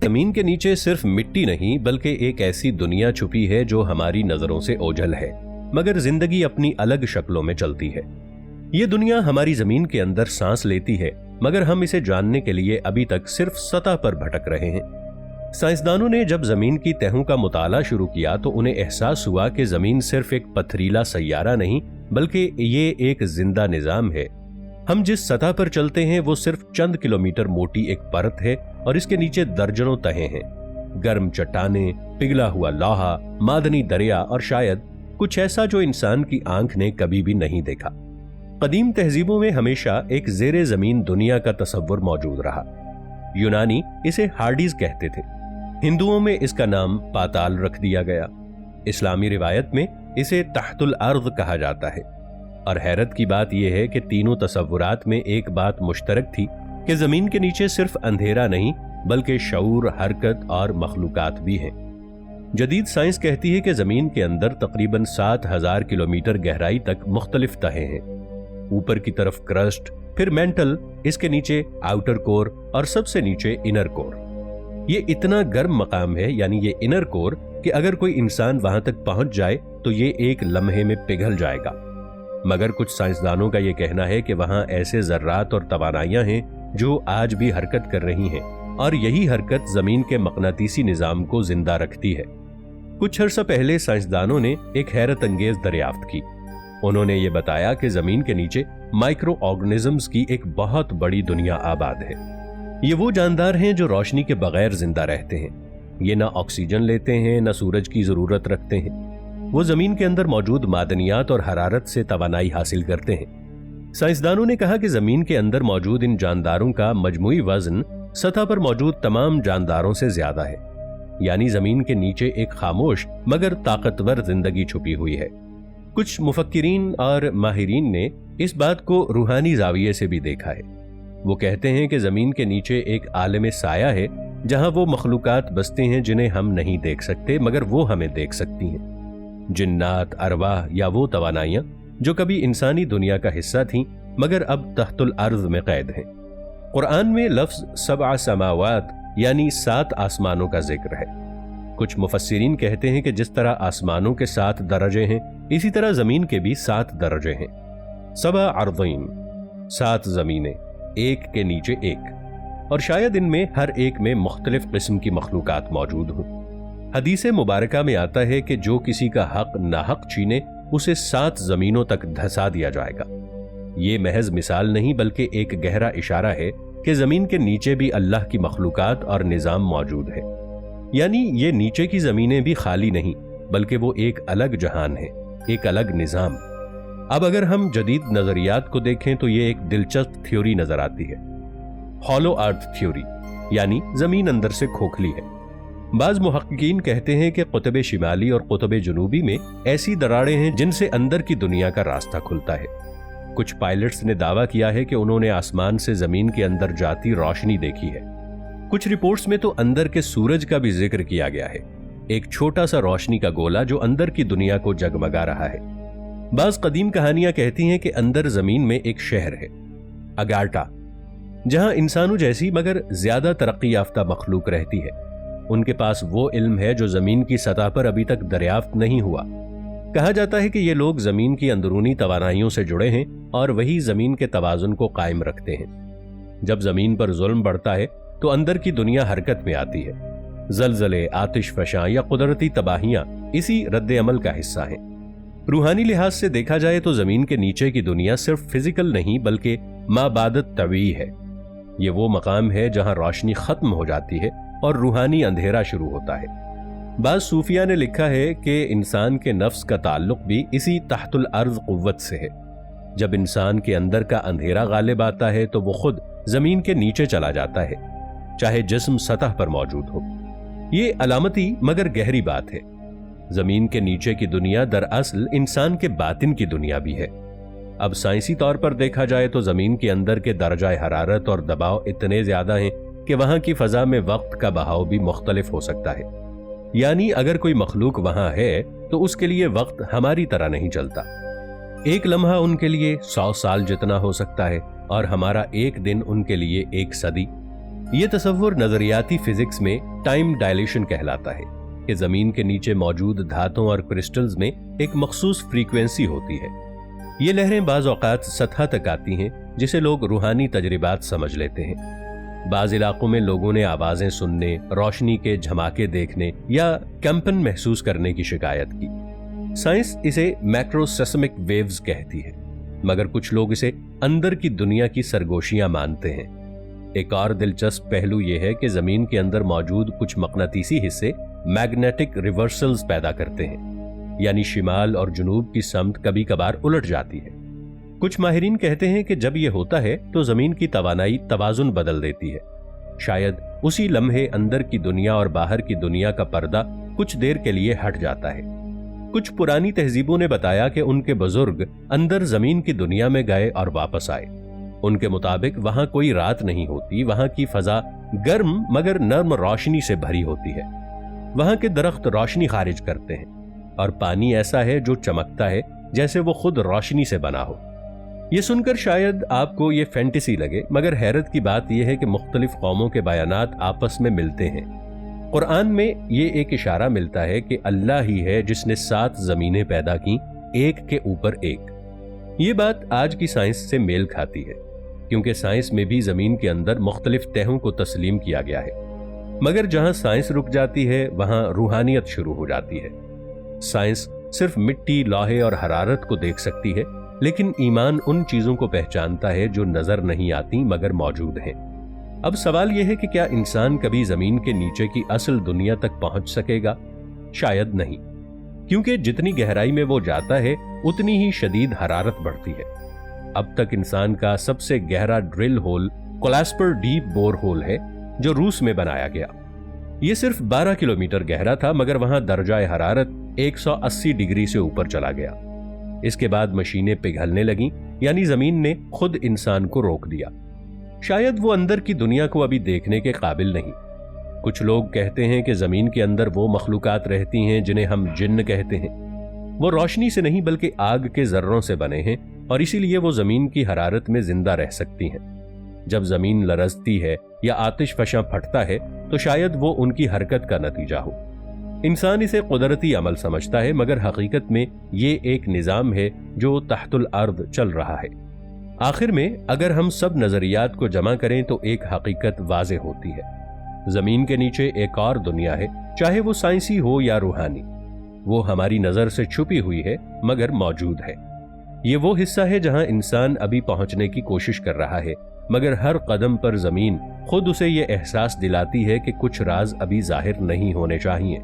जमीन के नीचे सिर्फ मिट्टी नहीं बल्कि एक ऐसी दुनिया छुपी है जो हमारी नजरों से ओझल है, मगर जिंदगी अपनी अलग शक्लों में चलती है। ये दुनिया हमारी जमीन के अंदर सांस लेती है, मगर हम इसे जानने के लिए अभी तक सिर्फ सतह पर भटक रहे हैं। साइंसदानों ने जब जमीन की तहों का मुताला शुरू किया तो उन्हें एहसास हुआ कि जमीन सिर्फ एक पथरीला सैयारा नहीं बल्कि ये एक जिंदा निजाम है। हम जिस सतह पर चलते हैं वो सिर्फ चंद किलोमीटर मोटी एक परत है और इसके नीचे दर्जनों तहें हैं, गर्म चट्टानें, पिघला हुआ लोहा, मादनी दरिया और शायद कुछ ऐसा जो इंसान की आंख ने कभी भी नहीं देखा। कदीम तहजीबों में हमेशा एक जेरे जमीन दुनिया का तस्वुर मौजूद रहा। यूनानी इसे हार्डीज कहते थे, हिंदुओं में इसका नाम पाताल रख दिया गया, इस्लामी रिवायत में इसे तहतुल अर्द कहा जाता है। और हैरत की बात यह है कि तीनों तस्वुरात में एक बात मुश्तरक थी कि जमीन के नीचे सिर्फ अंधेरा नहीं बल्कि शऊर, हरकत और मखलूकात भी हैं। जदीद साइंस कहती है कि जमीन के अंदर तकरीबन 7000 किलोमीटर गहराई तक मुख्तलिफ तहें हैं। ऊपर की तरफ क्रस्ट, फिर मेंटल, इसके नीचे आउटर कोर और सबसे नीचे इनर कोर। ये इतना गर्म मकाम है, यानी ये इनर कोर, कि अगर कोई इंसान वहां तक पहुंच जाए तो ये एक लम्हे में पिघल जाएगा। मगर कुछ साइंसदानों का यह कहना है कि वहां ऐसे जर्रात और तवानाइयां हैं जो आज भी हरकत कर रही हैं और यही हरकत जमीन के मकनातीसी निजाम को जिंदा रखती है। कुछ अर्सा पहले साइंसदानों ने एक हैरत अंगेज दरियाफ्त की। उन्होंने ये बताया कि जमीन के नीचे माइक्रो ऑर्गेनिजम्स की एक बहुत बड़ी दुनिया आबाद है। ये वो जानदार हैं जो रोशनी के बगैर जिंदा रहते हैं। ये ना ऑक्सीजन लेते हैं, ना सूरज की जरूरत रखते हैं। वो जमीन के अंदर मौजूद मादनियात और हरारत से तवानाई हासिल करते हैं। साइंसदानों ने कहा कि जमीन के अंदर मौजूद इन जानदारों का मजमूई वजन सतह पर मौजूद तमाम जानदारों से ज्यादा है, यानी जमीन के नीचे एक खामोश मगर ताकतवर जिंदगी छुपी हुई है। कुछ मुफक्किरीन और माहिरीन ने इस बात को रूहानी जाविये से भी देखा है। वो कहते हैं कि जमीन के नीचे एक आलम साया है जहां वो मखलूकात बसते हैं जिन्हें हम नहीं देख सकते मगर वो हमें देख सकती हैं। जिन्नात, अरवाह या वो तवानाइयां जो कभी इंसानी दुनिया का हिस्सा थीं मगर अब तहतुल अर्ज में कैद हैं। कुरान में लफ्ज सबआ समावात यानी 7 आसमानों का जिक्र है। कुछ मुफस्सिरीन कहते हैं कि जिस तरह आसमानों के 7 दर्जे हैं इसी तरह जमीन के भी 7 दर्जे हैं। सबआ अर्ज़ीन, 7 जमीनें, एक के नीचे एक, और शायद इनमें हर एक में मुख्तलिफ किस्म की मखलूकात मौजूद हों। हदीसे मुबारका में आता है कि जो किसी का हक नाहक छीने उसे 7 जमीनों तक धंसा दिया जाएगा। ये महज मिसाल नहीं बल्कि एक गहरा इशारा है कि जमीन के नीचे भी अल्लाह की मखलूकात और निजाम मौजूद है, यानी ये नीचे की जमीनें भी खाली नहीं बल्कि वो एक अलग जहान है, एक अलग निजाम। अब अगर हम जदीद नजरियात को देखें तो ये एक दिलचस्प थ्योरी नजर आती है, हॉलो अर्थ थ्योरी, यानी जमीन अंदर से खोखली है। बाज मुहक्किकीन कहते हैं कि कुतुब शिमाली और कुतुब जुनूबी में ऐसी दरारें हैं जिनसे अंदर की दुनिया का रास्ता खुलता है। कुछ पायलट्स ने दावा किया है कि उन्होंने आसमान से जमीन के अंदर जाती रोशनी देखी है। कुछ रिपोर्ट्स में तो अंदर के सूरज का भी जिक्र किया गया है, एक छोटा सा रोशनी का गोला जो अंदर की दुनिया को जगमगा रहा है। बाज कदीम कहानियां कहती हैं कि अंदर जमीन में एक शहर है, अगार्टा, जहां इंसानों जैसी मगर ज्यादा तरक्की याफ्ता मखलूक रहती है। उनके पास वो इल्म है जो जमीन की सतह पर अभी तक दरियाफ्त नहीं हुआ। कहा जाता है कि ये लोग जमीन की अंदरूनी तवानाइयों से जुड़े हैं और वही जमीन के तवाजुन को कायम रखते हैं। जब जमीन पर जुल्म बढ़ता है तो अंदर की दुनिया हरकत में आती है। जलजले, आतिश फशां या कुदरती तबाहियां इसी रद्द अमल का हिस्सा हैं। रूहानी लिहाज से देखा जाए तो जमीन के नीचे की दुनिया सिर्फ फिजिकल नहीं बल्कि माबादत तवी है। ये वो मकाम है जहां रोशनी खत्म हो जाती है और रूहानी अंधेरा शुरू होता है। बाज सूफिया ने लिखा है कि इंसान के नफ्स का ताल्लुक भी इसी तहतुल अर्ज कुव्वत से है। जब इंसान के अंदर का अंधेरा गालिब आता है तो वो खुद जमीन के नीचे चला जाता है, चाहे जिस्म सतह पर मौजूद हो। ये अलामती मगर गहरी बात है। जमीन के नीचे की दुनिया दरअसल इंसान के बातिन की दुनिया भी है। अब साइंसी तौर पर देखा जाए तो जमीन के अंदर के दर्जा हरारत और दबाव इतने ज्यादा हैं कि वहां की फजा में वक्त का बहाव भी मुख्तलिफ हो सकता है। यानी अगर कोई मखलूक वहां है तो उसके लिए वक्त हमारी तरह नहीं चलता। एक लम्हा उनके लिए 100 साल जितना हो सकता है और हमारा एक दिन उनके लिए 1 सदी। ये तसव्वुर नजरियाती फिजिक्स में टाइम डायलेशन कहलाता है कि जमीन के नीचे मौजूद धातुओं और क्रिस्टल्स में एक मखसूस फ्रीक्वेंसी होती है। ये लहरें बाज औकात सतह तक आती हैं, जिसे लोग रूहानी तजर्बात समझ लेते हैं। बाज इलाकों में लोगों ने आवाजें सुनने, रोशनी के झमाके देखने या कंपन महसूस करने की शिकायत की। साइंस इसे मैक्रोसेस्मिक वेव्स कहती है, मगर कुछ लोग इसे अंदर की दुनिया की सरगोशियां मानते हैं। एक और दिलचस्प पहलू यह है कि जमीन के अंदर मौजूद कुछ मकनातीसी हिस्से मैग्नेटिक रिवर्सल्स पैदा करते हैं, यानी शिमाल और जुनूब की समत कभी कभार उलट जाती है। कुछ माहिरीन कहते हैं कि जब यह होता है तो जमीन की तवानाई तवाजुन बदल देती है। शायद उसी लम्हे अंदर की दुनिया और बाहर की दुनिया का पर्दा कुछ देर के लिए हट जाता है। कुछ पुरानी तहजीबों ने बताया कि उनके बुजुर्ग अंदर जमीन की दुनिया में गए और वापस आए। उनके मुताबिक वहां कोई रात नहीं होती, वहां की फजा गर्म मगर नर्म रोशनी से भरी होती है। वहां के दरख्त रोशनी खारिज करते हैं और पानी ऐसा है जो चमकता है जैसे वो खुद रोशनी से बना हो। ये सुनकर शायद आपको ये फैंटेसी लगे, मगर हैरत की बात यह है कि मुख्तलिफ कौमों के बयानात आपस में मिलते हैं। कुरान में ये एक इशारा मिलता है कि अल्लाह ही है जिसने 7 जमीनें पैदा की, एक के ऊपर एक। ये बात आज की साइंस से मेल खाती है, क्योंकि साइंस में भी जमीन के अंदर मुख्तलिफ तहों को तस्लीम किया गया है। मगर जहां साइंस रुक जाती है वहां रूहानियत शुरू हो जाती है। साइंस सिर्फ मिट्टी, लोहे और हरारत को देख सकती है, लेकिन ईमान उन चीजों को पहचानता है जो नजर नहीं आती मगर मौजूद हैं। अब सवाल यह है कि क्या इंसान कभी जमीन के नीचे की असल दुनिया तक पहुंच सकेगा? शायद नहीं, क्योंकि जितनी गहराई में वो जाता है उतनी ही शदीद हरारत बढ़ती है। अब तक इंसान का सबसे गहरा ड्रिल होल कोलास्पर डीप बोर होल है, जो रूस में बनाया गया। यह सिर्फ 12 किलोमीटर गहरा था, मगर वहां दर्जा हरारत 180 डिग्री से ऊपर चला गया। इसके बाद मशीनें पिघलने लगीं, यानी जमीन ने खुद इंसान को रोक दिया। शायद वो अंदर की दुनिया को अभी देखने के काबिल नहीं। कुछ लोग कहते हैं कि जमीन के अंदर वो मखलूकात रहती हैं जिन्हें हम जिन्न कहते हैं। वो रोशनी से नहीं बल्कि आग के जर्रों से बने हैं और इसीलिए वो जमीन की हरारत में जिंदा रह सकती हैं। जब जमीन लरजती है या आतिश फशां फटता है तो शायद वो उनकी हरकत का नतीजा हो। इंसान इसे कुदरती अमल समझता है, मगर हकीकत में ये एक निजाम है जो तहतुल अर्द चल रहा है। आखिर में अगर हम सब नजरियात को जमा करें तो एक हकीकत वाज़ेह होती है। जमीन के नीचे एक और दुनिया है, चाहे वो साइंसी हो या रूहानी। वो हमारी नजर से छुपी हुई है मगर मौजूद है। ये वो हिस्सा है जहां इंसान अभी पहुंचने की कोशिश कर रहा है, मगर हर कदम पर जमीन खुद उसे ये एहसास दिलाती है कि कुछ राज अभी जाहिर नहीं होने चाहिए।